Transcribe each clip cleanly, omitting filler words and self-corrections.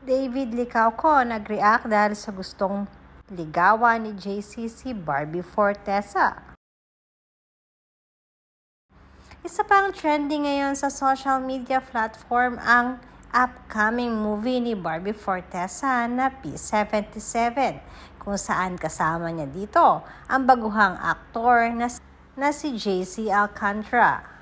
David Licauco nag-react dahil sa gustong ligawan ni JC si Barbie Fortesa. Isa pang trending ngayon sa social media platform ang upcoming movie ni Barbie Fortesa na P77, kung saan kasama niya dito ang baguhang aktor na si JC Alcantara.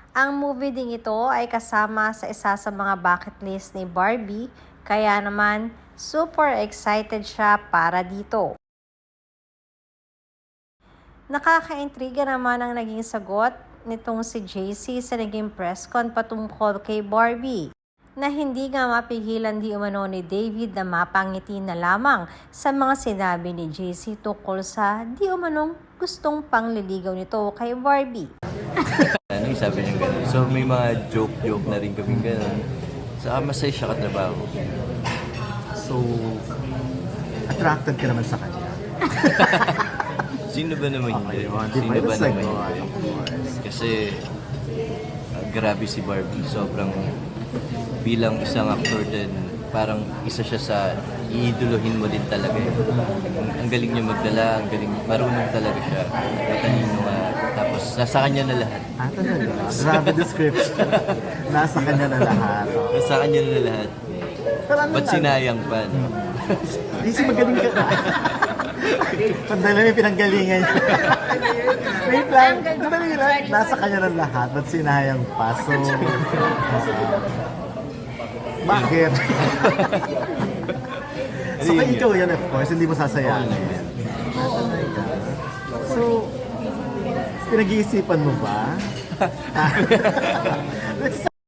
Ang movie ding ito ay kasama sa isa sa mga bucket list ni Barbie, kaya naman super excited siya para dito. Nakakaintriga naman ang naging sagot nitong si JC sa naging press con patungkol kay Barbie, na hindi nga mapigilan di umano ni David na mapangiti na lamang sa mga sinabi ni JC tungkol sa di umanong gustong pangliligaw nito kay Barbie. Ano yung sabi niya gano'n? So may mga joke na rin kaming gano'n. Saka masaya siya katrabaho. So, attracted ka naman sa kanya. Sino ba naman Okay, yun? di Sino ba? ba That's like, naman yun? of course. Kasi grabe si Barbie. Sobrang bilang isang actor din, parang isa siya sa iidolohin mo din talaga. Ang galing niya magdala, ang galing, marunong talaga siya. Matalino nga. Tapos nasa kanya na lahat. Ah, talaga? Grabe description. Nasa kanya na lahat. Nasa kanya na lahat. Pero ano Ba't sinayang pa? Easy, magaling ka na. Pandala may pinanggalingan niya. May plan. Madali lang. Nasa kanya na lahat. Ba't sinayang pa? So, bakit? So, kaya ikaw yan, of course. Hindi mo sasayangin. Oh my God. So, pinag-iisipan mo ba? Let's